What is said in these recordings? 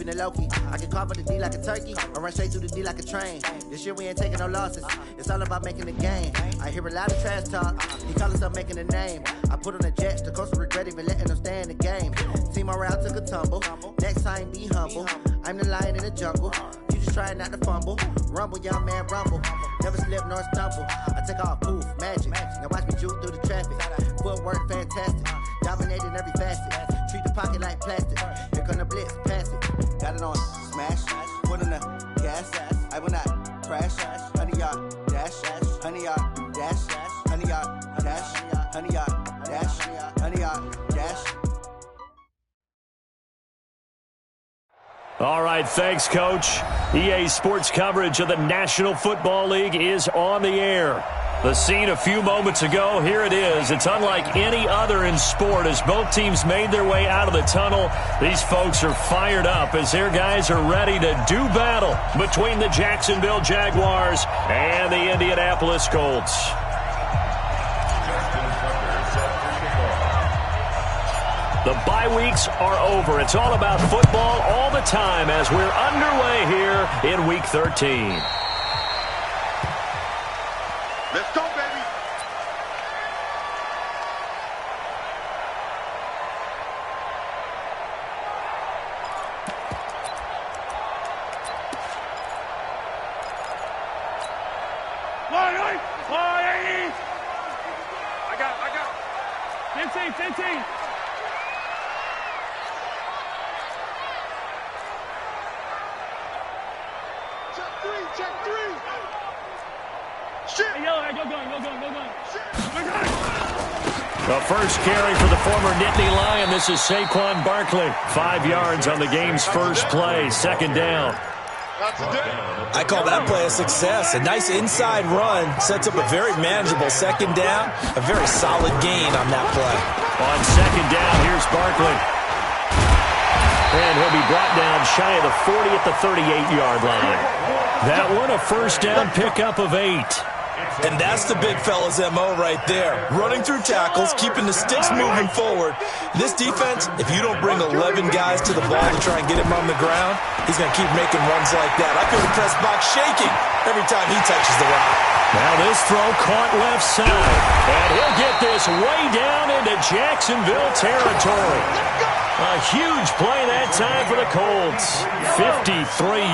keeping it low-key. I can carve up the D like a turkey, or run straight through the D like a train. This year we ain't taking no losses. It's all about making the game. I hear a lot of trash talk. He call himself making a name. I put on the Jets, the coach will regret even letting them stay in the game. Team around took a tumble. Next time be humble. I'm the lion in the jungle. You just trying not to fumble. Rumble, young man, rumble. Never slip nor stumble. I take off, poof, magic. Now watch me juke through the traffic. Footwork fantastic. Dominating every facet. Treat the pocket like plastic. Here come the blitz, pass it. Got it on smash. Put in the gas. I will not crash. 100-yard dash. 100-yard dash. 100-yard dash. 100-yard dash. 100-yard dash. All right, thanks, Coach. EA Sports coverage of the National Football League is on the air. The scene a few moments ago, here it is. It's unlike any other in sport as both teams made their way out of the tunnel. These folks are fired up as their guys are ready to do battle between the Jacksonville Jaguars and the Indianapolis Colts. The bye weeks are over. It's all about football all the time as we're underway here in Week 13. Let's go, baby. I got. 15. Check three. Shit. Hey, go going. The first carry for the former Nittany Lion. This is Saquon Barkley. 5 yards on the game's first play. Second down. I call that play a success. A nice inside run sets up a very manageable second down. A very solid gain on that play. On second down, here's Barkley. And he'll be brought down shy of the 40 at the 38-yard line. That one, a first down pickup of 8. And that's the big fella's MO right there. Running through tackles, keeping the sticks moving forward. This defense, if you don't bring 11 guys to the ball to try and get him on the ground, he's going to keep making runs like that. I feel the press box shaking every time he touches the rock. Now this throw caught left side. And he'll get this way down into Jacksonville territory. A huge play that time for the Colts. 53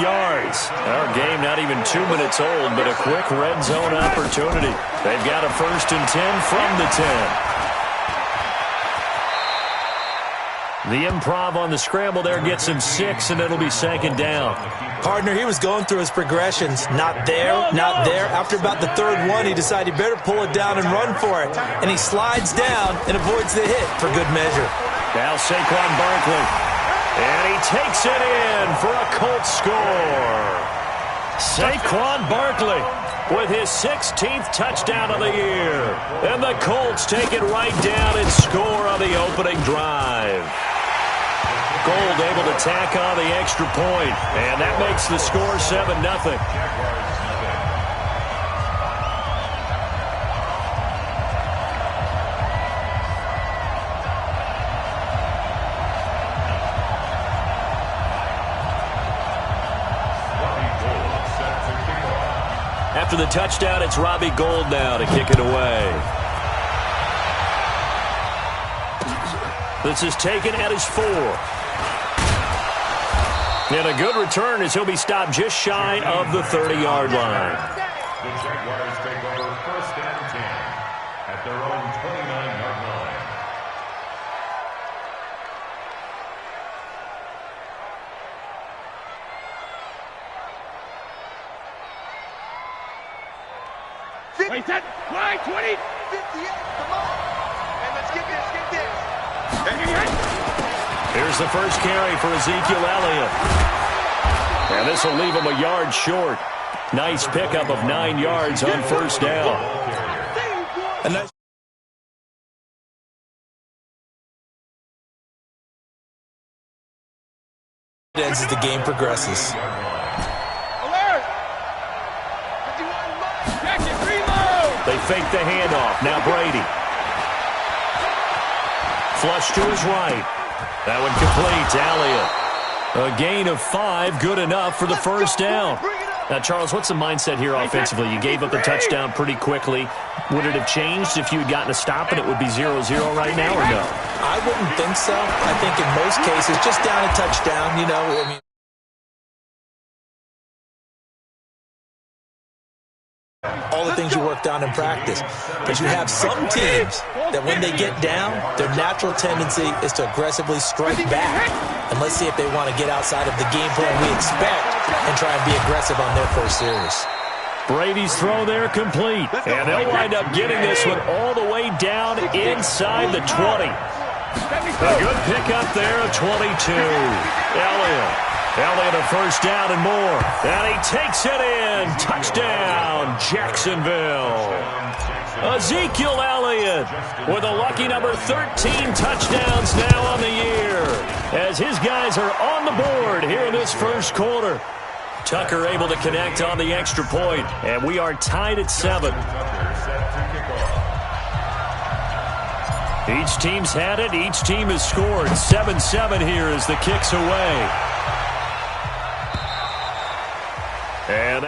yards. Our game not even 2 minutes old, but a quick red zone opportunity. They've got a 1st and 10 from the 10. The improv on the scramble there gets him 6, and it'll be second down. Partner, he was going through his progressions. Not there, not there. After about the third one, he decided he better pull it down and run for it. And he slides down and avoids the hit for good measure. Now Saquon Barkley. And he takes it in for a Colts score. Saquon Barkley with his 16th touchdown of the year. And the Colts take it right down and score on the opening drive. Gold able to tack on the extra point. And that makes the score 7-0. After the touchdown, it's Robbie Gould now to kick it away. This is taken at his 4. And a good return as he'll be stopped just shy of the 30-yard line. The Jaguars take over 1st and 10 at their own 29-yard line. Wait, 10, 20, 58, come on. And let's get this. Here's the first carry for Ezekiel Elliott. And this will leave him a yard short. Nice pickup of 9 yards on first down. A nice as the game progresses. They fake the handoff. Now Brady. Flush to his right. That one complete to Elliott. A gain of 5, good enough for the first down. Now, Charles, what's the mindset here offensively? You gave up the touchdown pretty quickly. Would it have changed if you had gotten a stop and it would be 0-0 right now, or no? I wouldn't think so. I think in most cases, just down a touchdown, you know, I mean, all the things you worked on in practice. But you have some teams that when they get down, their natural tendency is to aggressively strike back. And let's see if they want to get outside of the game plan we expect and try and be aggressive on their first series. Brady's throw there complete. And they'll wind up getting this one all the way down inside the 20. A good pickup there of 22. Elliott a first down and more. And he takes it in. Touchdown, Jacksonville. Ezekiel Elliott with a lucky number 13 touchdowns now on the year, as his guys are on the board here in this first quarter. Tucker able to connect on the extra point, and we are tied at 7. Each team's had it. Each team has scored. 7-7 here as the kick's away. And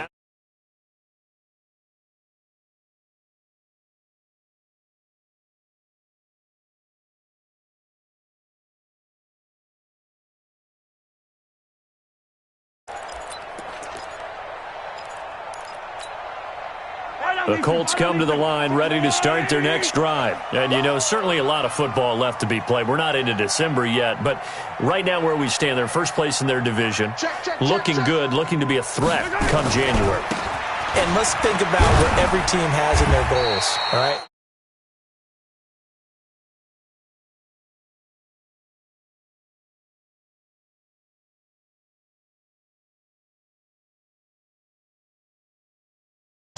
the Colts come to the line ready to start their next drive. And, you know, certainly a lot of football left to be played. We're not into December yet, but right now where we stand, they're first place in their division. Looking good, looking to be a threat come January. And let's think about what every team has in their goals, all right?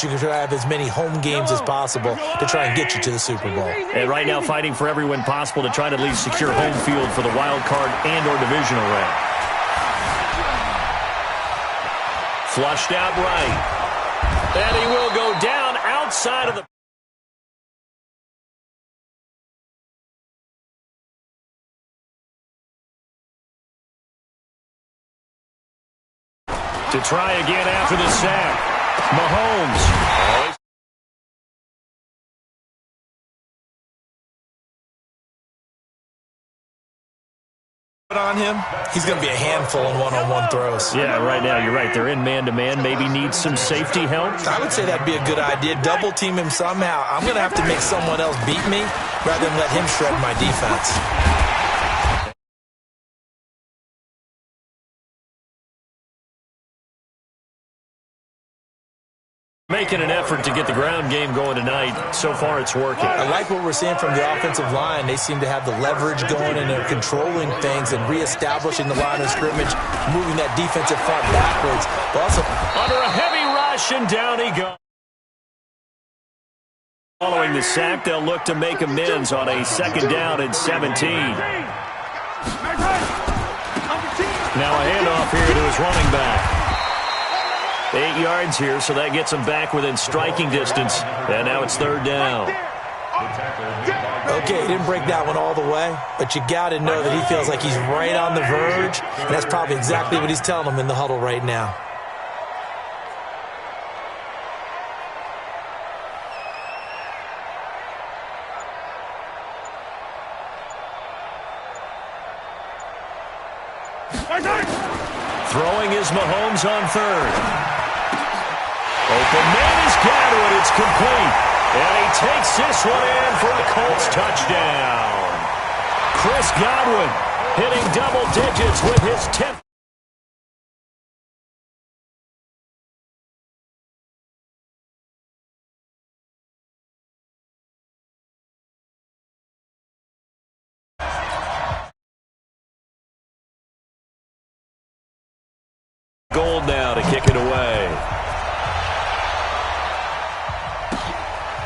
You can try to have as many home games as possible to try and get you to the Super Bowl. And right now fighting for every win possible to try to at least secure home field for the wild card and or divisional round. Flushed out right. And he will go down outside of the... To try again after the sack. Mahomes. On him, he's going to be a handful in one-on-one throws. Yeah, right now, you're right. They're in man-to-man. Maybe needs some safety help. I would say that'd be a good idea. Double team him somehow. I'm going to have to make someone else beat me rather than let him shred my defense. Making an effort to get the ground game going tonight. So far, it's working. I like what we're seeing from the offensive line. They seem to have the leverage going, and they're controlling things and reestablishing the line of scrimmage, moving that defensive front backwards. But also under a heavy rush, and down he goes. Following the sack, they'll look to make amends on a second down and 17. Now a handoff here to his running back. 8 yards here, so that gets him back within striking distance. And now it's third down. Okay, he didn't break that one all the way, but you got to know that he feels like he's right on the verge, and that's probably exactly what he's telling him in the huddle right now. Throwing is Mahomes on third. Open man is Godwin. It's complete. And he takes this one in for a Colts touchdown. Chris Godwin hitting double digits with his 10th. Gold now to kick it away.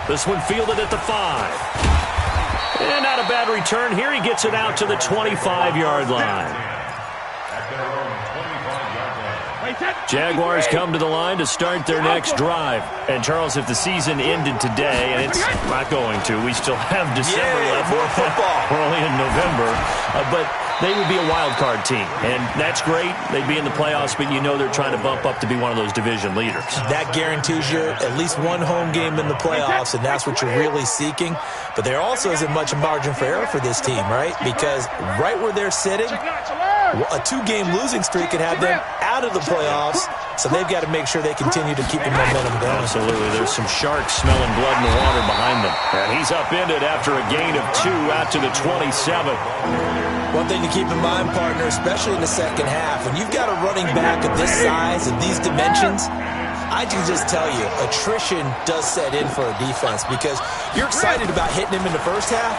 This one fielded at the 5. And not a bad return here. He gets it out to the 25-yard line. Jaguars come to the line to start their next drive. And, Charles, if the season ended today, and it's not going to, we still have December left. More football. We're only in November. But they would be a wild card team. And that's great. They'd be in the playoffs, but you know they're trying to bump up to be one of those division leaders. That guarantees you at least one home game in the playoffs, and that's what you're really seeking. But there also isn't much margin for error for this team, right? Because right where they're sitting, a 2-game losing streak could have them out of the playoffs, so they've got to make sure they continue to keep the momentum going. Absolutely. There's some sharks smelling blood in the water behind them. And he's upended after a gain of 2 out to the 27. One thing to keep in mind, partner, especially in the second half, when you've got a running back of this size and these dimensions, I can just tell you, attrition does set in for a defense because you're excited about hitting him in the first half.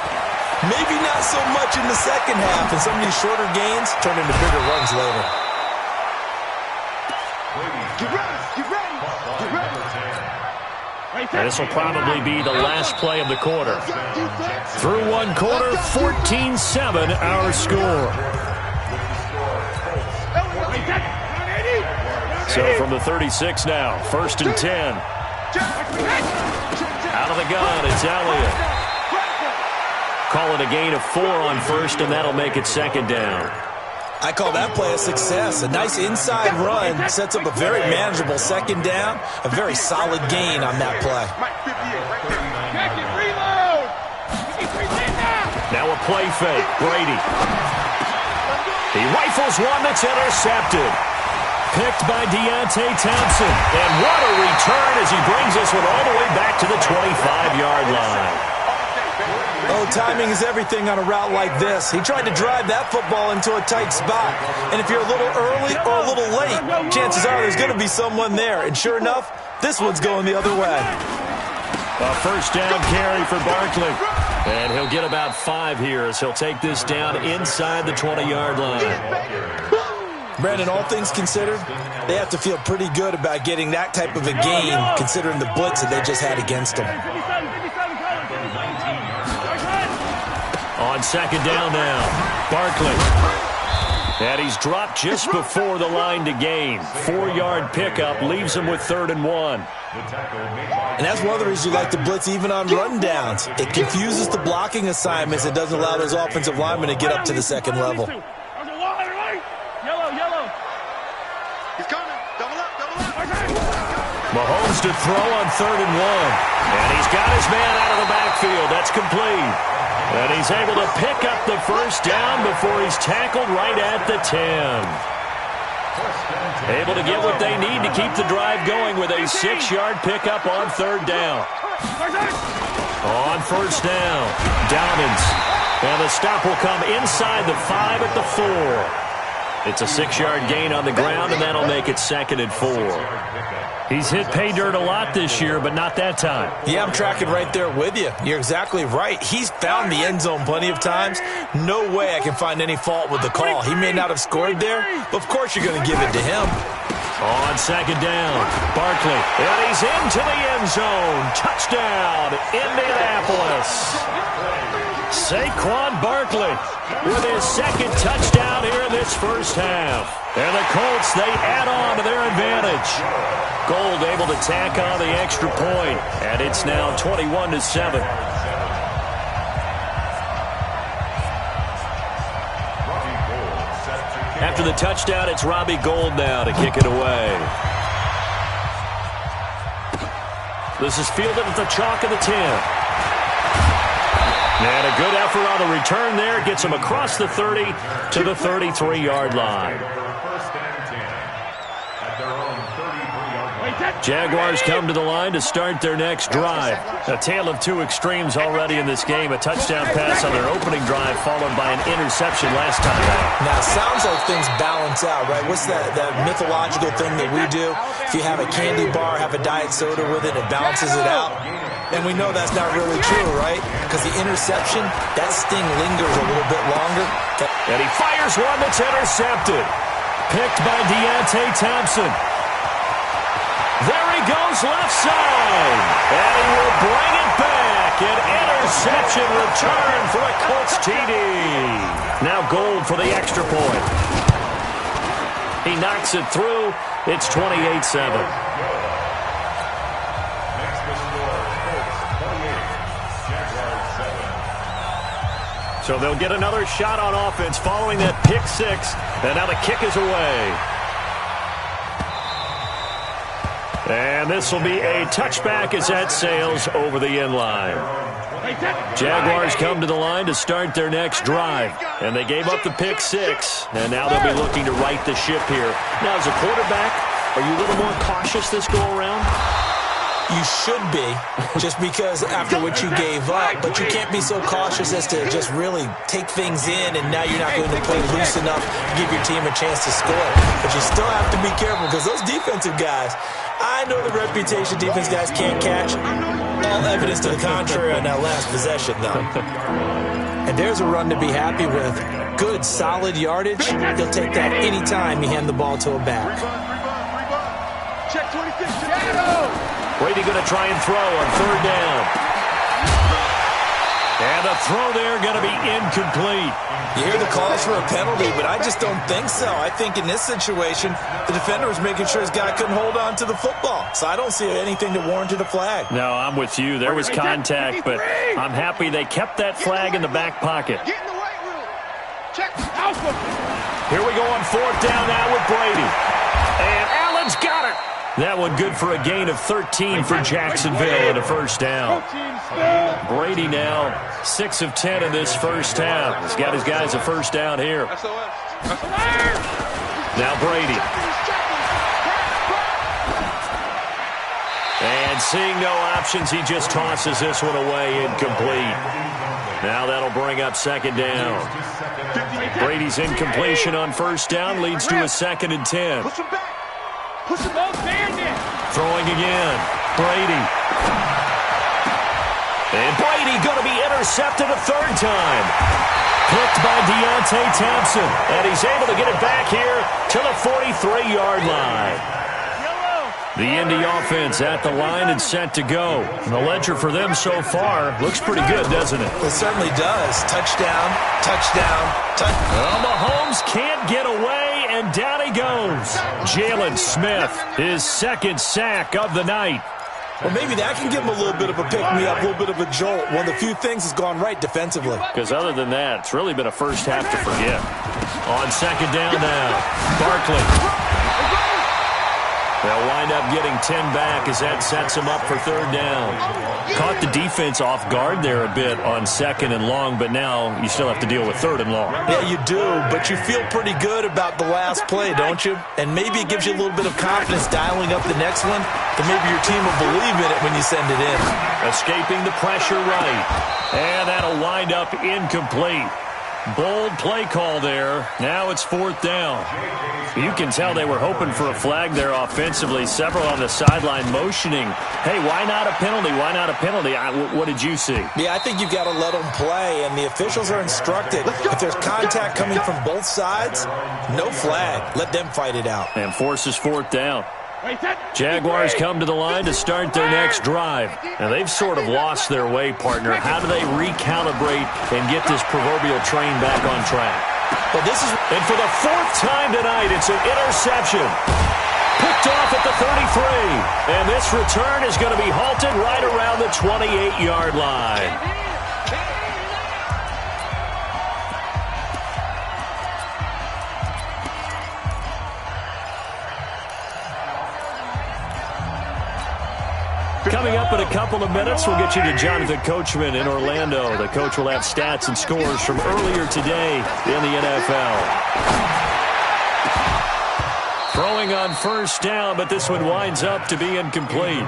Maybe not so much in the second half, and some of these shorter gains turn into bigger runs later. Get ready, get ready, get ready. And this will probably be the last play of the quarter. Through one quarter, 14-7 our score. So from the 36 now, 1st and 10. Out of the gun, it's Elliott. Call it a gain of 4 on 1st, and that'll make it 2nd down. I call that play a success. A nice inside run sets up a very manageable 2nd down. A very solid gain on that play. Now a play fake. Brady. He rifles one that's intercepted. Picked by Deontay Thompson. And what a return as he brings this one all the way back to the 25-yard line. Oh, timing is everything on a route like this. He tried to drive that football into a tight spot. And if you're a little early or a little late, chances are there's going to be someone there. And sure enough, this one's going the other way. A 1st down carry for Barkley. And he'll get about 5 here as he'll take this down inside the 20-yard line. Brandon, all things considered, they have to feel pretty good about getting that type of a gain considering the blitz that they just had against them. On 2nd down now, Barkley. And he's dropped just before the line to gain. 4-yard pickup leaves him with 3rd and 1. And that's one of the reasons you like to blitz even on rundowns. It confuses the blocking assignments. It doesn't allow those offensive linemen to get up to the 2nd level. He's coming. Double up, double up. Mahomes to throw on 3rd and 1. And he's got his man out of the backfield. That's complete. And he's able to pick up the 1st down before he's tackled right at the 10. Able to get what they need to keep the drive going with a 6-yard pickup on 3rd down. On 1st down, Dobbins. And the stop will come inside the 5 at the 4. It's a 6-yard gain on the ground, and that'll make it 2nd and 4. He's hit pay dirt a lot this year, but not that time. Yeah, I'm tracking right there with you. You're exactly right. He's found the end zone plenty of times. No way I can find any fault with the call. He may not have scored there, but of course you're going to give it to him. On 2nd down, Barkley. And he's into the end zone. Touchdown, Indianapolis. Saquon Barkley with his 2nd touchdown here in this 1st half. And the Colts, they add on to their advantage. Gold able to tack on the extra point. And it's now 21-7. After the touchdown, it's Robbie Gould now to kick it away. This is fielded at the chalk of the 10. And a good effort on the return there. Gets him across the 30 to the 33-yard line. Jaguars come to the line to start their next drive. A tale of 2 extremes already in this game. A touchdown pass on their opening drive followed by an interception last time out. Now, it sounds like things balance out, right? What's that mythological thing that we do? If you have a candy bar, have a diet soda with it, it balances it out. And we know that's not really true, right? Because the interception, that sting lingers a little bit longer. And he fires one that's intercepted. Picked by Deontay Thompson. There he goes left side. And he will bring it back. An interception return for a Colts TD. Now Gold for the extra point. He knocks it through. It's 28-7. So they'll get another shot on offense following that pick six. And now the kick is away. And this will be a touchback as that sails over the end line. Jaguars come to the line to start their next drive. And they gave up the pick six. And now they'll be looking to right the ship here. Now, as a quarterback, are you a little more cautious this go-around? You should be, just because after what you gave up, but you can't be so cautious as to just really take things in, and now you're not going to play loose enough to give your team a chance to score. But you still have to be careful, because those defensive guys, I know the reputation defense guys can't catch. All evidence to the contrary on that last possession, though. And there's a run to be happy with. Good, solid yardage. He'll take that any time you hand the ball to a back. Check 26. Shadow. Brady going to try and throw on third down. And the throw there going to be incomplete. You hear the calls for a penalty, but I just don't think so. I think in this situation, the defender was making sure his guy couldn't hold on to the football. So I don't see anything that warranted a flag. No, I'm with you. There was contact, but I'm happy they kept that flag in the back pocket. Get in the right room. Check alpha. Here we go on fourth down now with Brady. And Allen's got it. That one good for a gain of 13 for Jacksonville and a first down. Brady now 6 of 10 in this first half. He's got his guys a first down here. Now Brady. And seeing no options, he just tosses this one away, incomplete. Now that'll bring up second down. Brady's incompletion on first down leads to a 2nd and 10. Throwing again. Brady. And Brady going to be intercepted a third time. Picked by Deontay Thompson. And he's able to get it back here to the 43-yard line. The Indy offense at the line and set to go. And the ledger for them so far looks pretty good, doesn't it? It certainly does. Touchdown, touchdown, touchdown. Well, Mahomes can't get away, and down he goes. Jalen Smith, his 2nd sack of the night. Well, maybe that can give him a little bit of a pick-me-up, a little bit of a jolt. One of the few things has gone right defensively. Because other than that, it's really been a first half to forget. On second down now, Barkley. They'll wind up getting 10 back as that sets them up for third down. Caught the defense off guard there a bit on 2nd and long, but now you still have to deal with 3rd and long. Yeah, you do, but you feel pretty good about the last play, don't you? And maybe it gives you a little bit of confidence dialing up the next one, that maybe your team will believe in it when you send it in. Escaping the pressure right. And that'll wind up incomplete. Bold play call there. Now it's 4th down. You can tell they were hoping for a flag there offensively. Several on the sideline motioning. Hey, why not a penalty? Why not a penalty? What did you see? Yeah, I think you've got to let them play, and the officials are instructed. If there's contact coming from both sides, no flag. Let them fight it out. And forces 4th down. Jaguars come to the line to start their next drive. And they've sort of lost their way, partner. How do they recalibrate and get this proverbial train back on track? Well, and for the 4th time tonight, it's an interception. Picked off at the 33. And this return is going to be halted right around the 28-yard line. Coming up in a couple of minutes, we'll get you to Jonathan Coachman in Orlando. The coach will have stats and scores from earlier today in the NFL. Throwing on first down, but this one winds up to be incomplete.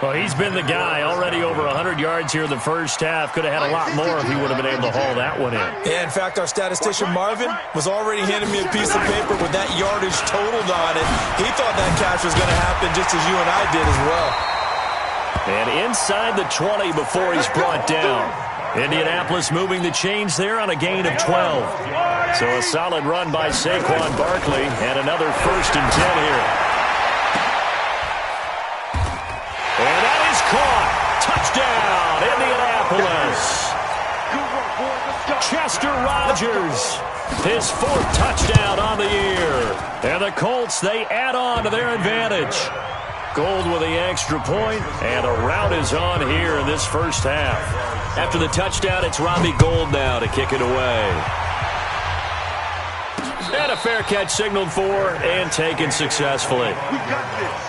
Well, he's been the guy already over 100 yards here in the first half. Could have had a lot more if he would have been able to haul that one in. Yeah, in fact, our statistician Marvin was already handing me a piece of paper with that yardage totaled on it. He thought that catch was going to happen just as you and I did as well. And inside the 20 before he's brought down. Indianapolis moving the chains there on a gain of 12. So a solid run by Saquon Barkley and another 1st and 10 here. And that is caught. Touchdown, Indianapolis. Chester Rogers, his 4th touchdown on the year. And the Colts, they add on to their advantage. Gold with the extra point, and the rout is on here in this first half. After the touchdown, it's Robbie Gould now to kick it away. And a fair catch signaled for and taken successfully. We got this.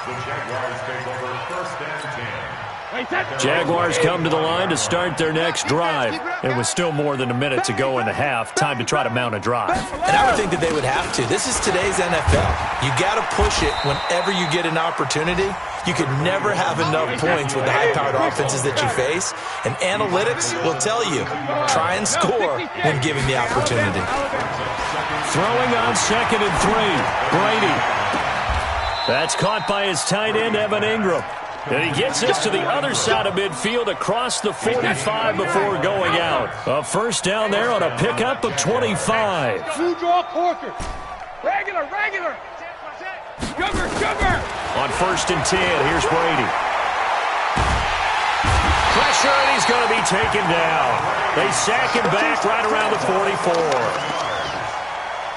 The Jaguars take over first and 10. Jaguars come to the line to start their next drive. And with still more than a minute to go in the half, time to try to mount a drive. And I would think that they would have to. This is today's NFL. You got to push it whenever you get an opportunity. You can never have enough points with the high-powered offenses that you face. And analytics will tell you, try and score when given the opportunity. Throwing on 2nd and 3. Brady. That's caught by his tight end, Evan Ingram. And he gets us to the other side of midfield across the 45 before going out. A first down there on a pickup of 25. True draw Corker. Regular. Sugar. On 1st and 10, here's Brady. Pressure, and he's going to be taken down. They sack him back right around the 44.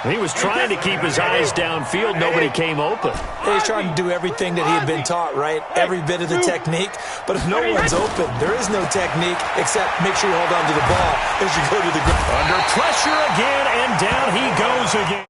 He was trying to keep his eyes downfield. Nobody came open. He's trying to do everything that he had been taught, right? Every bit of the technique. But if no one's open, there is no technique except make sure you hold on to the ball as you go to the ground. Under pressure again, and down he goes again.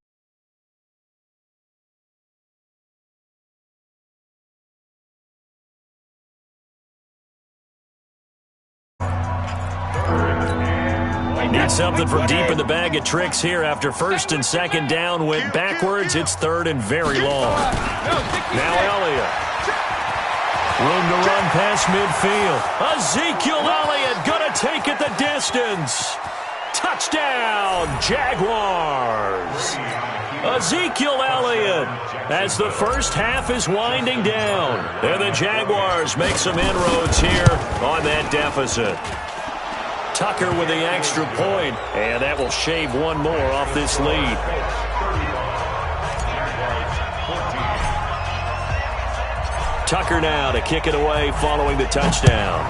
Need something from deep in the bag of tricks here after 1st and 2nd down went backwards. It's 3rd and very long. Now Elliott. Room to run past midfield. Ezekiel Elliott going to take it the distance. Touchdown, Jaguars. Ezekiel Elliott as the first half is winding down. And the Jaguars make some inroads here on that deficit. Tucker with the extra point, and that will shave one more off this lead. Tucker now to kick it away following the touchdown.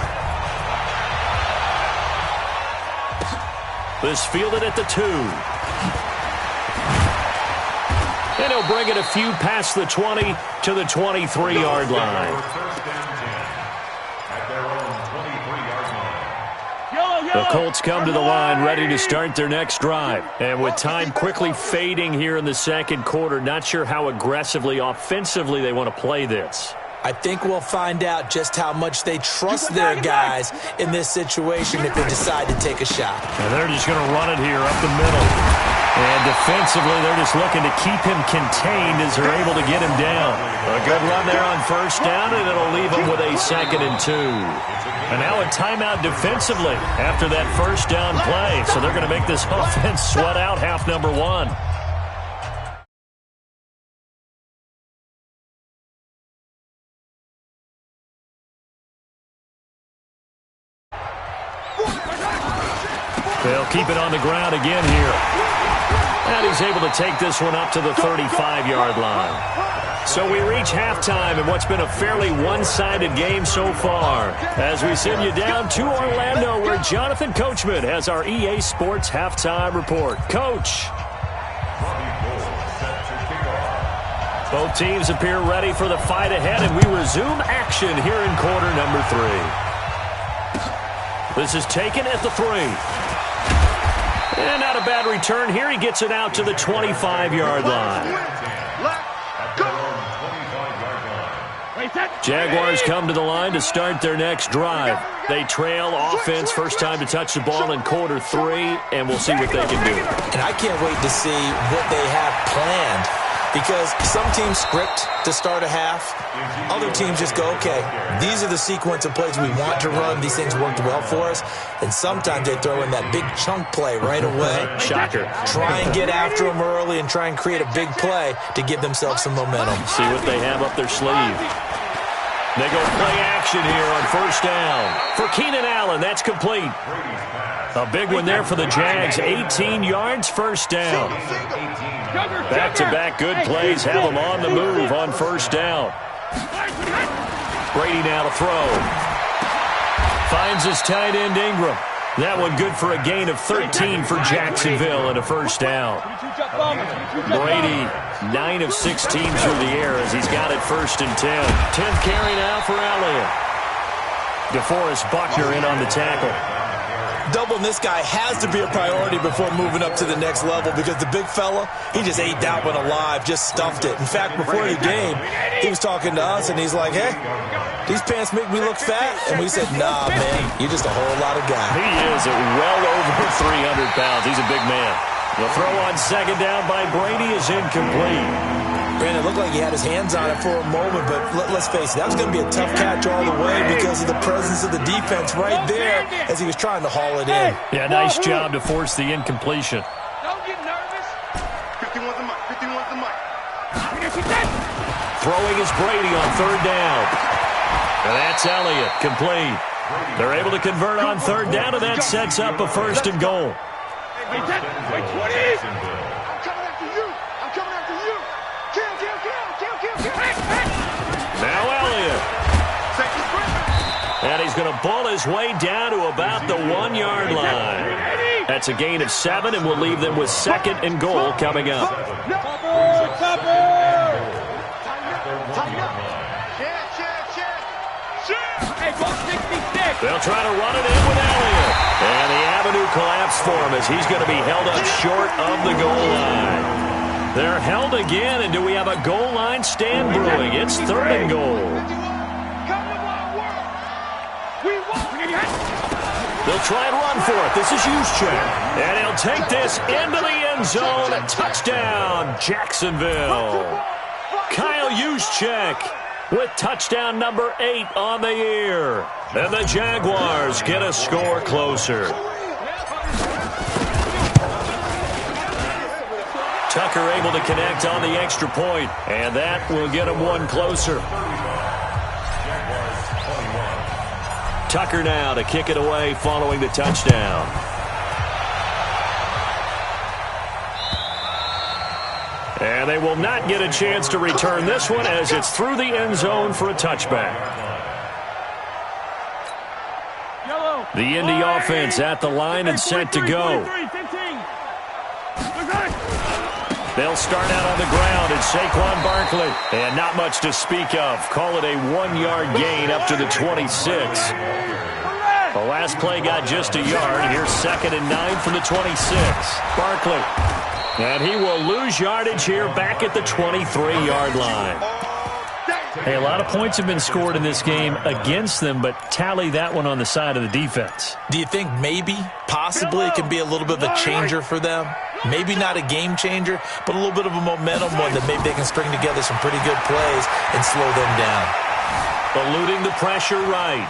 This fielded at the 2. And he'll bring it a few past the 20 to the 23-yard line. The Colts come to the line ready to start their next drive. And with time quickly fading here in the second quarter, not sure how aggressively, offensively they want to play this. I think we'll find out just how much they trust their guys in this situation if they decide to take a shot. And they're just going to run it here up the middle. And defensively, they're just looking to keep him contained as they're able to get him down. A good run there on 1st down, and it'll leave him with a 2nd and 2. And now a timeout defensively after that 1st down play. So they're going to make this offense sweat out half number 1. They'll keep it on the ground again here. And he's able to take this one up to the 35-yard line. So we reach halftime in what's been a fairly one-sided game so far. As we send you down to Orlando, where Jonathan Coachman has our EA Sports halftime report. Coach. Both teams appear ready for the fight ahead, and we resume action here in quarter number 3. This is taken at the 3. And not a bad return here. He gets it out to the 25-yard line. Jaguars come to the line to start their next drive. They trail offense, first time to touch the ball in quarter 3, and we'll see what they can do. And I can't wait to see what they have planned, because some teams script to start a half. Other teams just go, okay, these are the sequence of plays we want to run. These things worked well for us. And sometimes they throw in that big chunk play right away. Shocker. Try and get after them early and try and create a big play to give themselves some momentum. See what they have up their sleeve. They go play action here on 1st down. For Keenan Allen, that's complete. A big one there for the Jags. 18 yards, 1st down. Back-to-back good plays have them on the move on 1st down. Brady now to throw. Finds his tight end Ingram. That one good for a gain of 13 for Jacksonville and a first down. Brady, 9 of 16 through the air as he's got it 1st and 10. 10th carry now for Elliott. DeForest Buckner in on the tackle. Doubling this guy has to be a priority before moving up to the next level because the big fella, he just ate that one alive, just stuffed it. In fact, before the game, he was talking to us, and he's like, hey, these pants make me look fat. And we said, nah, man, you're just a whole lot of guy. He is at well over 300 pounds. He's a big man. The throw on 2nd down by Brady is incomplete. Brandon, it looked like he had his hands on it for a moment, but let's face it, that was going to be a tough catch all the way because of the presence of the defense right there as he was trying to haul it in. Yeah, nice job to force the incompletion. Don't get nervous. 51's the mic. 51's the mic. Throwing is Brady on 3rd down. And that's Elliott, complete. They're able to convert on 3rd down, and that sets up a 1st and goal. Wait, 20. I'm coming after you. I'm coming after you. Kill. Now Elliott. And he's going to bull his way down to about the 1-yard line. That's a gain of 7, and we'll leave them with 2nd and goal coming up. They'll try to run it in with Elliott. And the avenue collapsed for him as he's going to be held up short of the goal line. They're held again, and do we have a goal line stand brewing? It's 3rd and goal. They'll try and run for it. This is Juszczyk. And he'll take this into the end zone. A touchdown, Jacksonville. Kyle Juszczyk with touchdown number 8 on the year. And the Jaguars get a score closer. Tucker able to connect on the extra point, and that will get him one closer. Tucker now to kick it away following the touchdown. And they will not get a chance to return this one as it's through the end zone for a touchback. The Indy offense at the line and set to go. They'll start out on the ground. It's Saquon Barkley. And not much to speak of. Call it a 1-yard gain up to the 26. The last play got just a yard. Here's 2nd and 9 from the 26. Barkley. And he will lose yardage here back at the 23-yard line. Hey, a lot of points have been scored in this game against them, but tally that one on the side of the defense. Do you think maybe, possibly, it can be a little bit of a changer for them? Maybe not a game changer, but a little bit of a momentum one that maybe they can string together some pretty good plays and slow them down. Eluding the pressure right.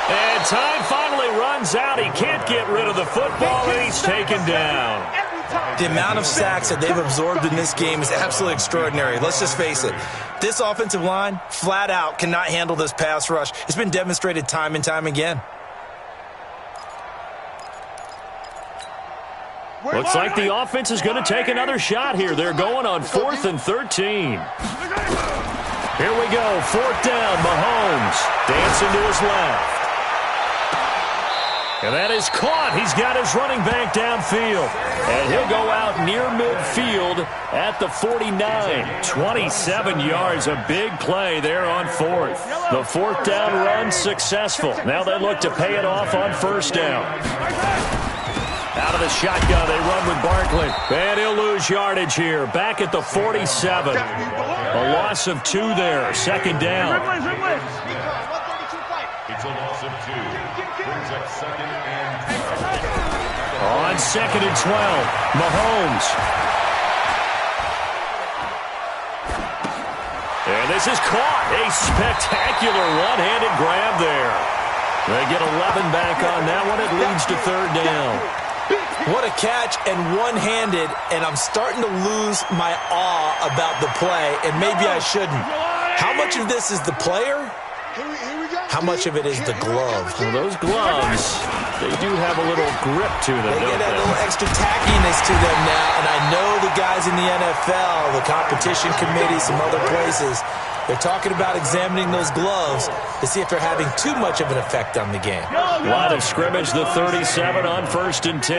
And time finally runs out. He can't get rid of the football, and he's taken down. The amount of sacks that they've absorbed in this game is absolutely extraordinary. Let's just face it. This offensive line, flat out, cannot handle this pass rush. It's been demonstrated time and time again. Looks like the offense is going to take another shot here. They're going on 4th and 13. Here we go. 4th down. Mahomes dancing to his left. And that is caught. He's got his running back downfield. And he'll go out near midfield at the 49. 27 yards. A big play there on 4th. The 4th down run successful. Now they look to pay it off on 1st down. Out of the shotgun, they run with Barkley. And he'll lose yardage here. Back at the 47. A loss of 2 there. 2nd down. It's a loss of 2. Brings up 2nd and 10. On 2nd and 12, Mahomes. And this is caught. A spectacular one-handed grab there. They get 11 back on that one. It leads to 3rd down. What a catch and one-handed, and I'm starting to lose my awe about the play, and maybe I shouldn't. How much of this is the player? How much of it is the glove? Well, those gloves, they do have a little grip to them, They don't get that they? little extra tackiness to them now, and I know the guys in the NFL, the competition committee, some other places, they're talking about examining those gloves to see if they're having too much of an effect on the game. Line of scrimmage, the 37 on 1st and 10.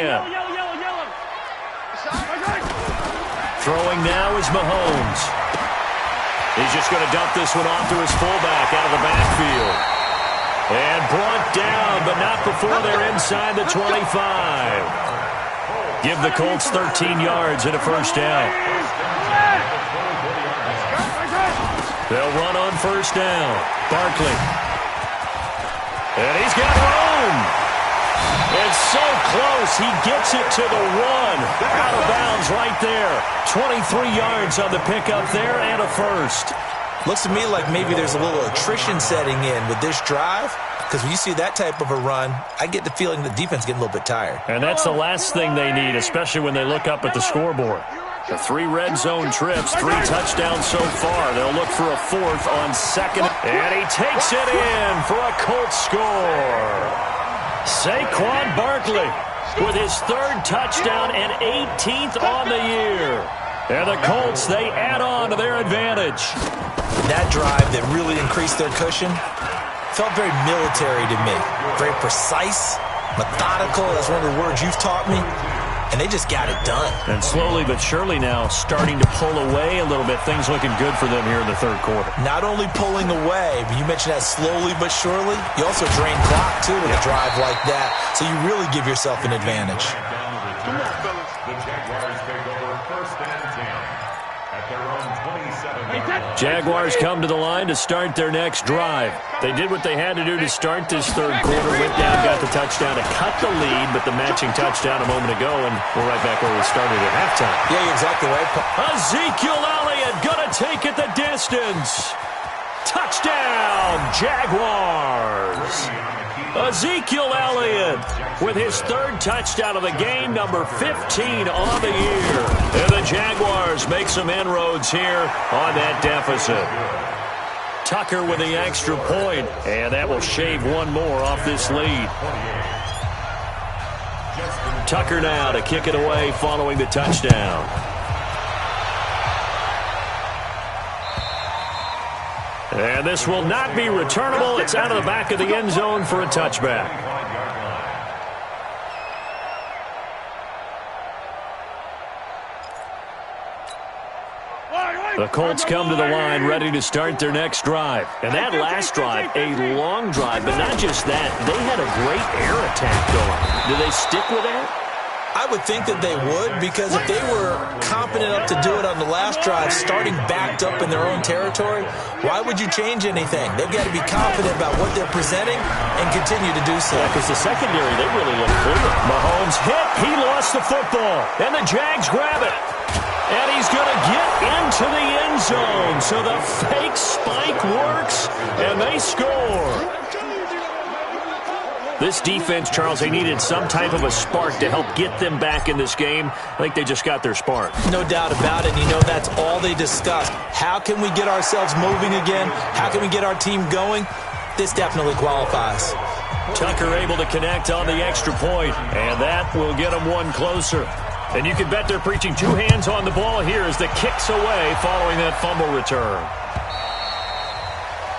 Throwing now is Mahomes. He's just going to dump this one off to his fullback out of the backfield. And brought down, but not before they're inside the 25. Give the Colts 13 yards and a first down. They'll run on first down. Barkley. And he's got room. It's so close. He gets it to the 1. Out of bounds right there. 23 yards on the pickup there and a first. Looks to me like maybe there's a little attrition setting in with this drive, because when you see that type of a run, I get the feeling the defense getting a little bit tired. And that's the last thing they need, especially when they look up at the scoreboard. The 3 red zone trips, 3 touchdowns so far. They'll look for a 4th on 2nd. And he takes it in for a Colts score. Saquon Barkley with his 3rd touchdown and 18th on the year. And the Colts, they add on to their advantage. That drive that really increased their cushion felt very military to me. Very precise, methodical. That's one of the words you've taught me. And they just got it done. And slowly but surely now starting to pull away a little bit. Things looking good for them here in the 3rd quarter. Not only pulling away, but you mentioned that slowly but surely. You also drain clock, too, with a drive like that. So you really give yourself an advantage. Come on, fellas. The Jaguars take over 1st and 10 at their own 27-yard line. Jaguars come to the line to start their next drive. They did what they had to do to start this 3rd quarter. Went down, got the touchdown to cut the lead, but the matching touchdown a moment ago, and we're right back where we started at halftime. Yeah, you're exactly right. Ezekiel Elliott gonna take it the distance. Touchdown, Jaguars. Ezekiel Elliott with his 3rd touchdown of the game, number 15 on the year. And the Jaguars make some inroads here on that deficit. Tucker with the extra point, and that will shave one more off this lead. Tucker now to kick it away following the touchdown. And this will not be returnable. It's out of the back of the end zone for a touchback. The Colts come to the line ready to start their next drive. And that last drive, a long drive, but not just that. They had a great air attack going. Do they stick with that? I would think that they would, because if they were confident enough to do it on the last drive, starting backed up in their own territory, why would you change anything? They've got to be confident about what they're presenting and continue to do so. Yeah, because the secondary, they really look clear. Mahomes hit. He lost the football. And the Jags grab it. And he's going to get into the end zone. So the fake spike works, and they score. This defense, Charles, they needed some type of a spark to help get them back in this game. I think they just got their spark. No doubt about it. You know, that's all they discussed. How can we get ourselves moving again? How can we get our team going? This definitely qualifies. Tucker able to connect on the extra point, and that will get them one closer. And you can bet they're preaching 2 hands on the ball here as the kick's away following that fumble return.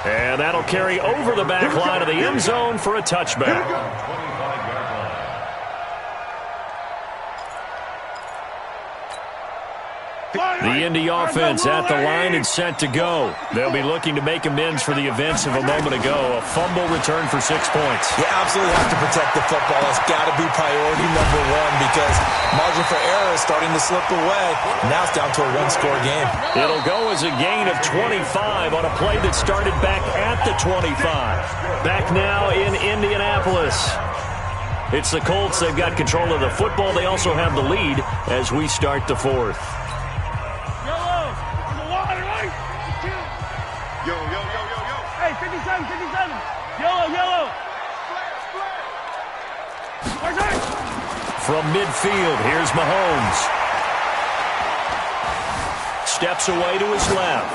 And that'll carry over the back line of the end zone for a touchback. The Indy offense at the line and set to go. They'll be looking to make amends for the events of a moment ago. A fumble return for 6 points. You absolutely have to protect the football. It's got to be priority number 1, because margin for error is starting to slip away. Now it's down to a 1-score game. It'll go as a gain of 25 on a play that started back at the 25. Back now in Indianapolis. It's the Colts. They've got control of the football. They also have the lead as we start the 4th. Yo, yo, yo, yo, yo. Hey, 57, 57. Yellow, yellow. From midfield, here's Mahomes. Steps away to his left.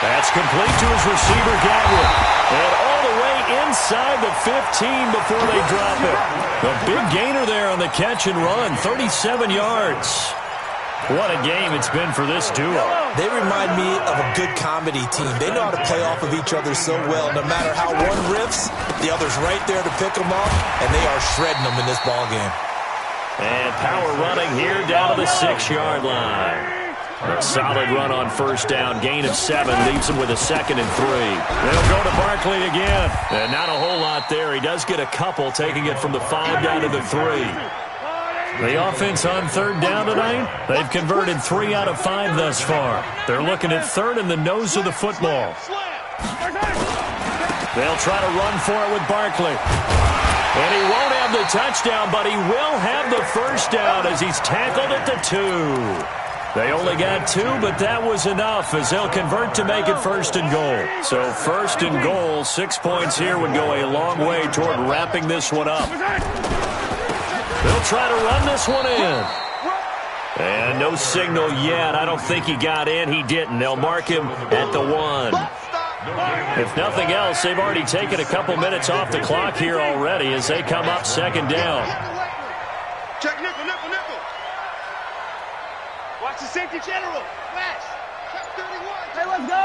That's complete to his receiver, Godwin. And all the way inside the 15 before they drop it. A big gainer there on the catch and run, 37 yards. What a game it's been for this duo. They remind me of a good comedy team. They know how to play off of each other so well. No matter how one riffs, the other's right there to pick them up, and they are shredding them in this ballgame. And power running here down to the 6-yard line. A solid run on first down. Gain of 7 leaves him with a 2nd and 3. They'll go to Barkley again. And not a whole lot there. He does get a couple, taking it from the 5 down to the 3. The offense on 3rd down tonight, they've converted 3 out of 5 thus far. They're looking at 3rd in the nose of the football. They'll try to run for it with Barkley. And he won't have the touchdown, but he will have the first down as he's tackled at the 2. They only got 2, but that was enough as they'll convert to make it 1st and goal. So 1st and goal, 6 points here would go a long way toward wrapping this one up. They'll try to run this one in. And no signal yet. I don't think he got in. He didn't. They'll mark him at the 1. If nothing else, they've already taken a couple minutes off the clock here already as they come up 2nd down. Check nickel, nickel, nickel. Watch the safety general. Flash. Check 31. Hey, let's go.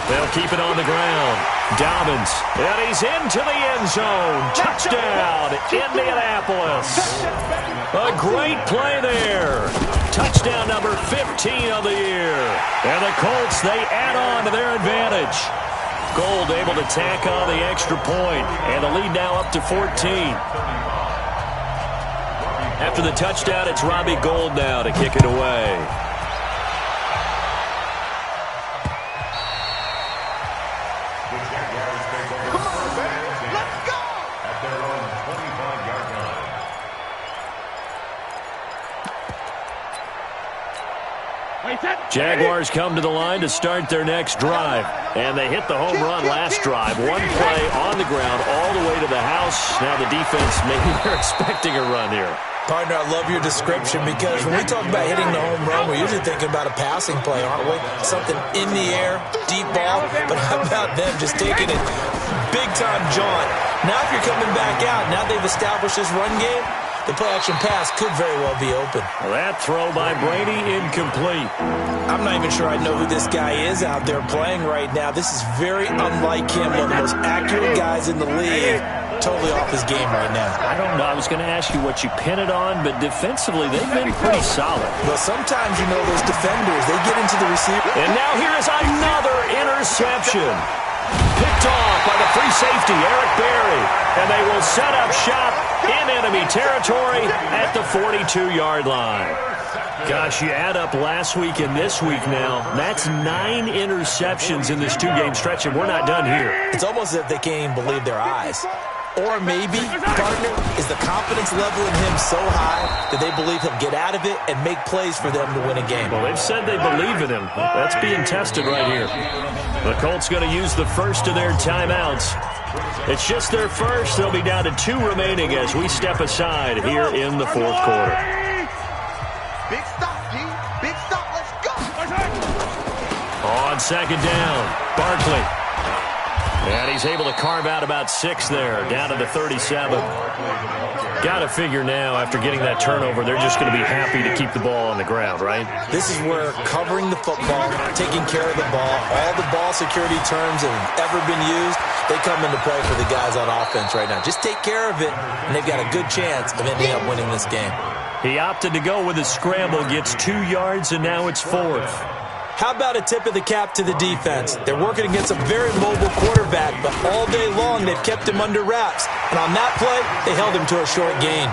They'll keep it on the ground. Dobbins, and he's into the end zone. Touchdown, Indianapolis. A great play there. Touchdown number 15 of the year. And the Colts, they add on to their advantage. Gold able to tack on the extra point, and the lead now up to 14. After the touchdown, it's Robbie Gould now to kick it away. Jaguars come to the line to start their next drive. And they hit the home run last drive. One play on the ground all the way to the house. Now the defense, maybe they're expecting a run here. Partner, I love your description because when we talk about hitting the home run, we're usually thinking about a passing play, aren't we? Something in the air, deep ball. But how about them just taking it big-time jaunt? Now if you're coming back out, now they've established this run game, the play-action pass could very well be open. Well, that throw by Brady incomplete. I'm not even sure I know who this guy is out there playing right now. This is very unlike him, one of the most accurate guys in the league. Totally off his game right now. I don't know. I was going to ask you what you pin it on, but defensively, they've been pretty solid. Well, sometimes, you know, those defenders, they get into the receiver. And now here is another interception. Picked off by the free safety, Eric Berry. And they will set up shop in enemy territory at the 42-yard line. Gosh, you add up last week and this week now. That's 9 interceptions in this 2-game stretch, and we're not done here. It's almost as if they can't even believe their eyes. Or maybe, partner, is the confidence level in him so high that they believe he'll get out of it and make plays for them to win a game. Well, they've said they believe in him. That's being tested right here. The Colts going to use the first of their timeouts. It's just their first. They'll be down to 2 remaining as we step aside here in the 4th quarter. Big stop, D. Big stop. Let's go. On 2nd down, Barkley. And he's able to carve out about 6 there, down to the 37. Got to figure now, after getting that turnover, they're just going to be happy to keep the ball on the ground, right? This is where covering the football, taking care of the ball, all the ball security terms that have ever been used, they come into play for the guys on offense right now. Just take care of it, and they've got a good chance of ending up winning this game. He opted to go with a scramble, gets 2 yards, and now it's 4th. How about a tip of the cap to the defense? They're working against a very mobile quarterback, but all day long they've kept him under wraps. And on that play, they held him to a short gain.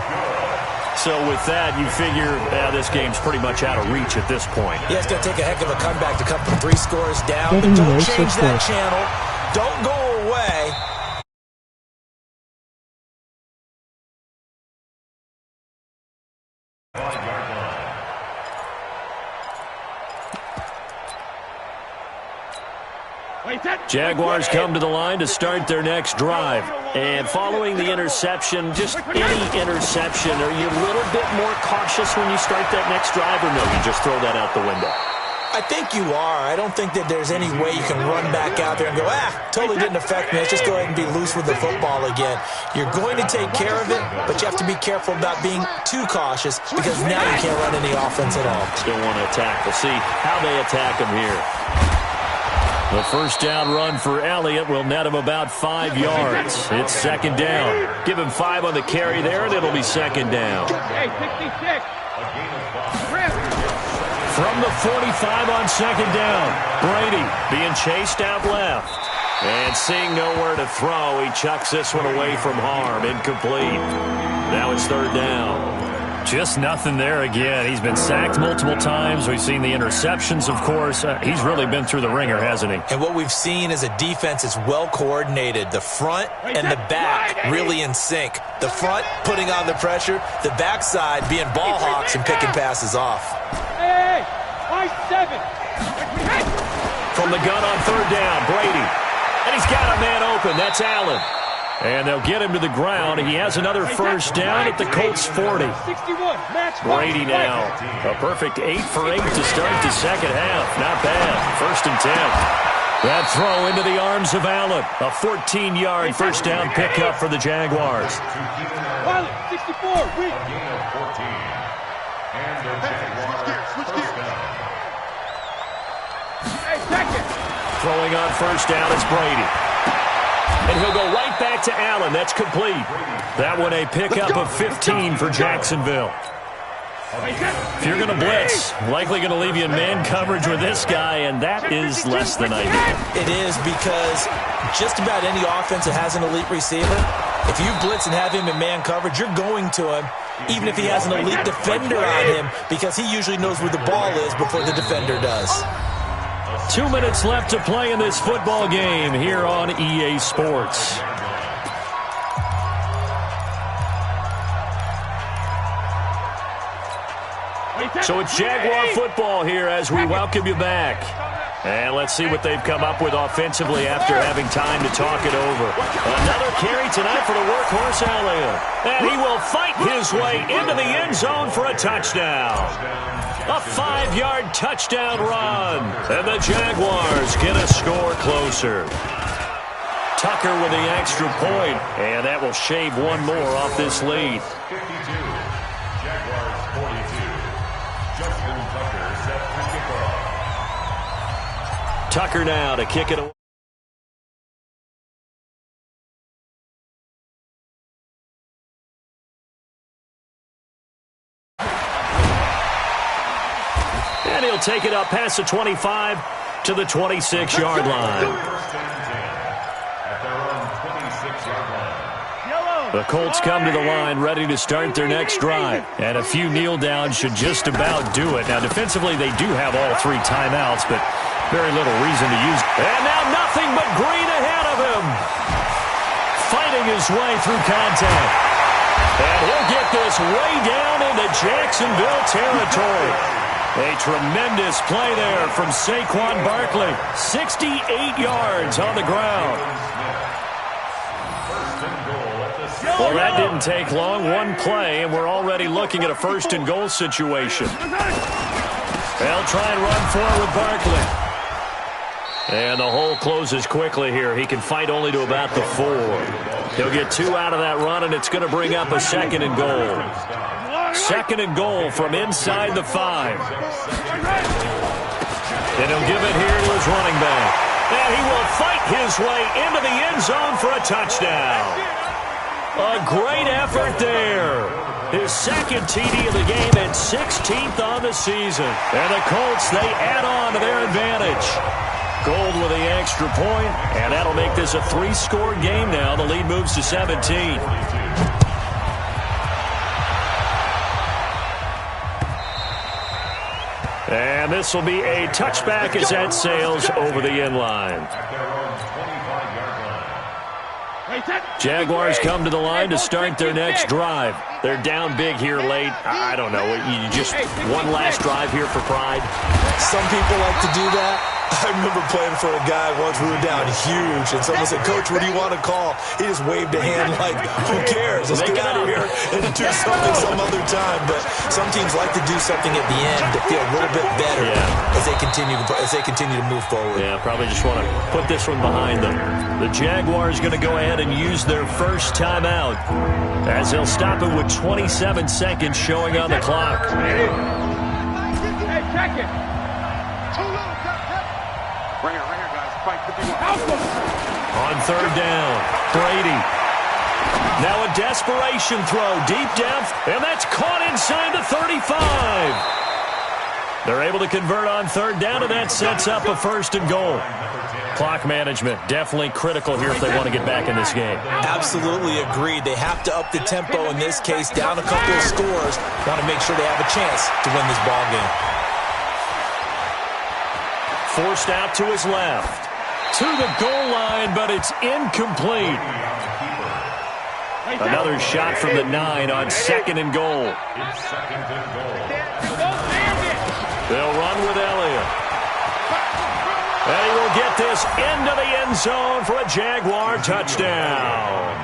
So with that, you figure this game's pretty much out of reach at this point. Yeah, it's going to take a heck of a comeback to come from 3 scores down. But don't change that channel. Don't go away. Jaguars come to the line to start their next drive. And following the interception, just any interception, are you a little bit more cautious when you start that next drive, or no, you just throw that out the window? I think you are. I don't think that there's any way you can run back out there and go, totally didn't affect me. Let's just go ahead and be loose with the football again. You're going to take care of it, but you have to be careful about being too cautious because now you can't run any offense at all. Still want to attack. We'll see how they attack him here. The first down run for Elliott will net him about 5 yards. It's second down. Give him 5 on the carry there, and it'll be second down. Hey, 66. From the 45 on second down, Brady being chased out left. And seeing nowhere to throw, he chucks this one away from harm. Incomplete. Now it's third down. Just nothing there again. He's been sacked multiple times. We've seen the interceptions, of course. He's really been through the ringer, hasn't he? And what we've seen is a defense that's well coordinated. The front and the back really in sync. The front putting on the pressure, the backside being ball hawks and picking passes off. Hey, 7. From the gun on third down, Brady. And he's got a man open. That's Allen. And they'll get him to the ground. He has another first down at the Colts 40. 61. Brady now. A perfect 8 for 8 to start the second half. Not bad. First and 10. That throw into the arms of Allen. A 14-yard first down pickup for the Jaguars. 64. Weak. Throwing on first down, it's Brady. And he'll go right back to Allen. That's complete. That one a pickup of 15 for Jacksonville. If you're going to blitz, likely going to leave you in man coverage with this guy, and that is less than ideal. It is because just about any offense that has an elite receiver, if you blitz and have him in man coverage, you're going to him, even if he has an elite defender on him, because he usually knows where the ball is before the defender does. 2 minutes left to play in this football game here on EA Sports. So it's Jaguar football here as we welcome you back. And let's see what they've come up with offensively after having time to talk it over. Another carry tonight for the workhorse Elliott. And he will fight his way into the end zone for a touchdown. A 5-yard touchdown run. And the Jaguars get a score closer. Tucker with the extra point. And that will shave one more off this lead. 52. Jaguars 42. Justin Tucker set to kick off. Tucker now to kick it away. And he'll take it up past the 25 to the 26-yard line. The Colts come to the line ready to start their next drive. And a few kneel downs should just about do it. Now, defensively, they do have all 3 timeouts, but very little reason to use. And now nothing but green ahead of him. Fighting his way through contact. And he'll get this way down into Jacksonville territory. A tremendous play there from Saquon Barkley. 68 yards on the ground. Well, that didn't take long. One play, and we're already looking at a first and goal situation. They'll try and run forward with Barkley. And the hole closes quickly here. He can fight only to about the 4. He'll get 2 out of that run, and it's going to bring up a second and goal. Second and goal from inside the 5. And he'll give it here to his running back. And he will fight his way into the end zone for a touchdown. A great effort there. His second TD of the game and 16th on the season. And the Colts, they add on to their advantage. Gold with the extra point, and that'll make this a 3-score game now. The lead moves to 17. And this will be a touchback as that sails over the end line. Jaguars come to the line to start their next drive. They're down big here late. I don't know. You just one last drive here for pride. Some people like to do that. I remember playing for a guy once. We were down huge, and someone said, "Coach, what do you want to call?" He just waved a hand like, "Who cares? Let's get out of here and do something some other time." But some teams like to do something at the end to feel a little bit better as they continue to move forward. Yeah, probably just want to put this one behind them. The Jaguars going to go ahead and use their first timeout as they'll stop it with 27 seconds showing on the clock. Hey, check it. Right here, guys. Fight 51. On third down, Brady. Now a desperation throw, deep depth, and that's caught inside the 35. They're able to convert on third down, and that sets up a first and goal. Clock management, definitely critical here if they want to get back in this game. Absolutely agreed. They have to up the tempo in this case, down a couple of scores. Want to make sure they have a chance to win this ball game. Forced out to his left. To the goal line, but it's incomplete. Another shot from the 9 on second and goal. They'll run with Elliott. And he will get this into the end zone for a Jaguar touchdown.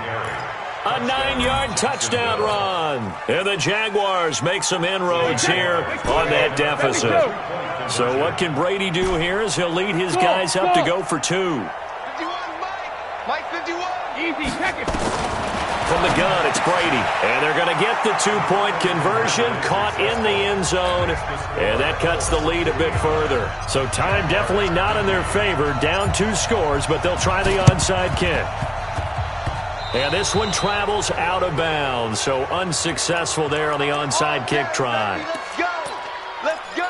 A 9-yard touchdown run. And the Jaguars make some inroads here on that deficit. So what can Brady do here as he'll lead his guys up to go for 2. 51, Mike 51. Easy, check it. From the gun, it's Brady. And they're going to get the 2-point conversion, caught in the end zone. And that cuts the lead a bit further. So time definitely not in their favor. Down 2 scores, but they'll try the onside kick. And this one travels out of bounds. So unsuccessful there on the onside kick try. Let's go. Let's go.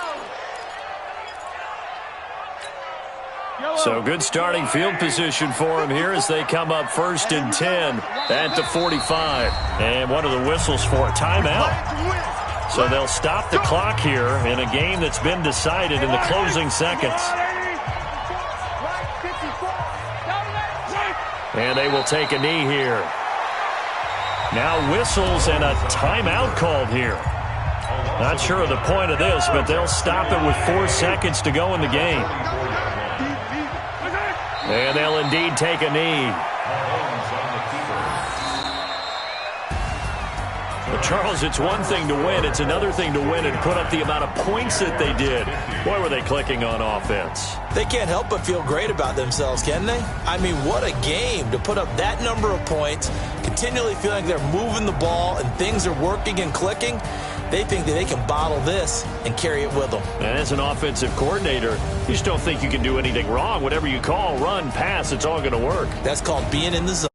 So good starting field position for him here as they come up 1st and 10 at the 45. And what are the whistles for? Timeout. So they'll stop the clock here in a game that's been decided in the closing seconds. And they will take a knee here. Now whistles and a timeout called here. Not sure of the point of this, but they'll stop it with 4 seconds to go in the game. And they'll indeed take a knee. Well, Charles, it's one thing to win. It's another thing to win and put up the amount of points that they did. Boy, were they clicking on offense. They can't help but feel great about themselves, can they? I mean, what a game to put up that number of points, continually feeling like they're moving the ball and things are working and clicking. They think that they can bottle this and carry it with them. And as an offensive coordinator, you just don't think you can do anything wrong. Whatever you call, run, pass, it's all going to work. That's called being in the zone.